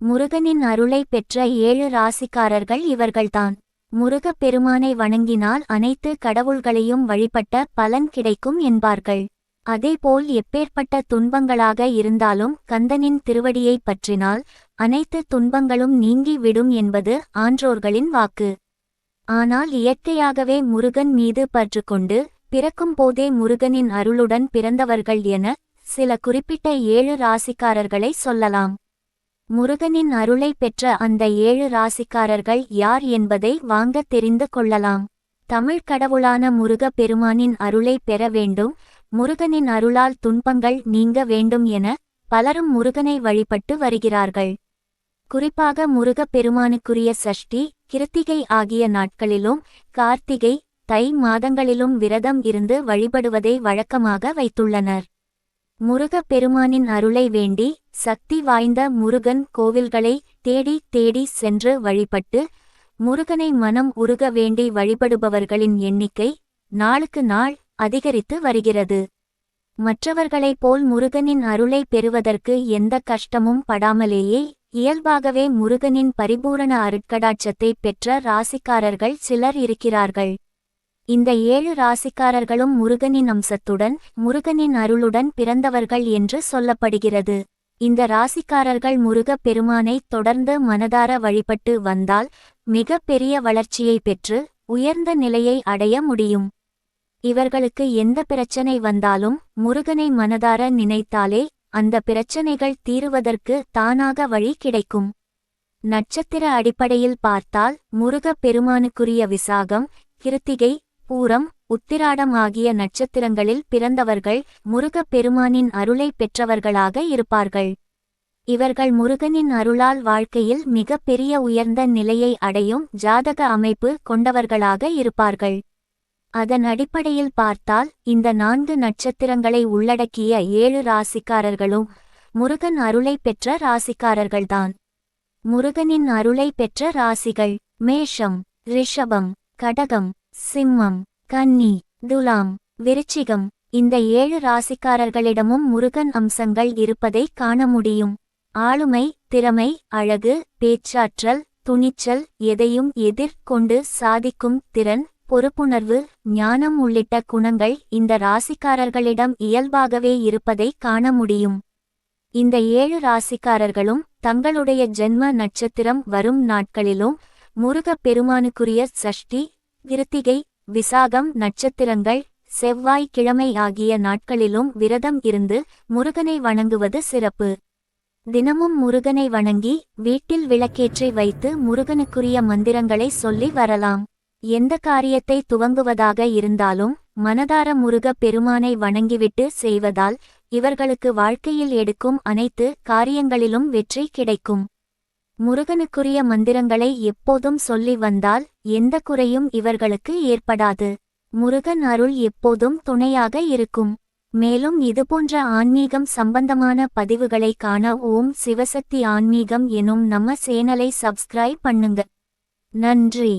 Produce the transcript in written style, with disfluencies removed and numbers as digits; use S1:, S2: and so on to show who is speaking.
S1: முருகனின் அருளை பெற்ற 7 ராசிக்காரர்கள் இவர்கள்தான். முருகப் பெருமானை வணங்கினால் அனைத்து கடவுள்களையும் வழிபட்ட பலன் கிடைக்கும் என்பார்கள். அதேபோல் எப்பேற்பட்ட துன்பங்களாக இருந்தாலும் கந்தனின் திருவடியை பற்றினால் அனைத்து துன்பங்களும் நீங்கி விடும் என்பது ஆன்றோர்களின் வாக்கு. ஆனால் இயற்கையாகவே முருகன் மீது பற்று கொண்டு பிறக்கும் போதே முருகனின் அருளுடன் பிறந்தவர்கள் என சில குறிப்பிட்ட 7 ராசிக்காரர்களை சொல்லலாம். முருகனின் அருளை பெற்ற அந்த 7 ராசிக்காரர்கள் யார் என்பதை வாங்க தெரிந்து கொள்ளலாம். தமிழ் கடவுளான முருக பெருமானின் அருளை பெற வேண்டும், முருகனின் அருளால் துன்பங்கள் நீங்க வேண்டும் என பலரும் முருகனை வழிபட்டு வருகிறார்கள். குறிப்பாக முருகப் பெருமானுக்குரிய சஷ்டி, கிருத்திகை ஆகிய நாட்களிலும் கார்த்திகை, தை மாதங்களிலும் விரதம் இருந்து வழிபடுவதை வழக்கமாக வைத்துள்ளனர். முருகப் பெருமானின் அருளை வேண்டி சக்தி வாய்ந்த முருகன் கோவில்களை தேடி தேடி சென்று வழிபட்டு முருகனை மனம் உருக வேண்டி வழிபடுபவர்களின் எண்ணிக்கை நாளுக்கு நாள் அதிகரித்து வருகிறது. மற்றவர்களைப் போல் முருகனின் அருளை பெறுவதற்கு எந்த கஷ்டமும் படாமலேயே இயல்பாகவே முருகனின் பரிபூரண அருட்கடாட்சத்தை பெற்ற ராசிக்காரர்கள் சிலர் இருக்கிறார்கள். இந்த 7 ராசிக்காரர்களும் முருகனின் அம்சத்துடன் முருகனின் அருளுடன் பிறந்தவர்கள் என்று சொல்லப்படுகிறது. இந்த ராசிக்காரர்கள் முருகப் பெருமானை தொடர்ந்து மனதார வழிபட்டு வந்தால் மிக பெரிய வளர்ச்சியை பெற்று உயர்ந்த நிலையை அடைய முடியும். இவர்களுக்கு எந்த பிரச்சனை வந்தாலும் முருகனை மனதார நினைத்தாலே அந்த பிரச்சனைகள் தீருவதற்கு தானாக வழி கிடைக்கும். நட்சத்திர அடிப்படையில் பார்த்தால் முருகப் பெருமானுக்குரிய விசாகம், கிருத்திகை, பூரம், உத்திராடம் ஆகிய நட்சத்திரங்களில் பிறந்தவர்கள் முருகப் பெருமானின் அருளை பெற்றவர்களாக இருப்பார்கள். இவர்கள் முருகனின் அருளால் வாழ்க்கையில் மிக பெரிய உயர்ந்த நிலையை அடையும் ஜாதக அமைப்பு கொண்டவர்களாக இருப்பார்கள். அதன் அடிப்படையில் பார்த்தால் இந்த 4 நட்சத்திரங்களை உள்ளடக்கிய 7 ராசிக்காரர்களும் முருகன் அருளை பெற்ற ராசிக்காரர்கள்தான். முருகனின் அருளை பெற்ற ராசிகள் மேஷம், ரிஷபம், கடகம், சிம்மம், கன்னி, துலாம், விருச்சிகம். இந்த 7 ராசிக்காரர்களிடமும் முருகன் அம்சங்கள் இருப்பதை காண முடியும். ஆளுமை, திறமை, அழகு, பேச்சாற்றல், துணிச்சல், எதையும் எதிர்கொண்டு சாதிக்கும் திறன், பொறுப்புணர்வு, ஞானம் உள்ளிட்ட குணங்கள் இந்த ராசிக்காரர்களிடம் இயல்பாகவே இருப்பதை காண முடியும். இந்த 7 ராசிக்காரர்களும் தங்களுடைய ஜென்ம நட்சத்திரம் வரும் நாட்களிலும் முருகப் பெருமானுக்குரிய சஷ்டி, கிருத்திகை, விசாகம் நட்சத்திரங்கள் செவ்வாய் கிழமை ஆகிய நாட்களிலும் விரதம் இருந்து முருகனை வணங்குவது சிறப்பு. தினமும் முருகனை வணங்கி வீட்டில் விளக்கேற்றி வைத்து முருகனுக்குரிய மந்திரங்களை சொல்லி வரலாம். எந்த காரியத்தை துவங்குவதாக இருந்தாலும் மனதார முருகப் பெருமானை வணங்கிவிட்டு செய்வதால் இவர்களுக்கு வாழ்க்கையில் எடுக்கும் அனைத்து காரியங்களிலும் வெற்றி கிடைக்கும். முருகனுக்குரிய மந்திரங்களை எப்போதும் சொல்லி வந்தால் எந்த குறையும் இவர்களுக்கு ஏற்படாது. முருகன் அருள் எப்போதும் துணையாக இருக்கும். மேலும் இதுபோன்ற ஆன்மீகம் சம்பந்தமான பதிவுகளை காண ஓம் சிவசக்தி ஆன்மீகம் எனும் நம்ம சேனலை சப்ஸ்கிரைப் பண்ணுங்க. நன்றி.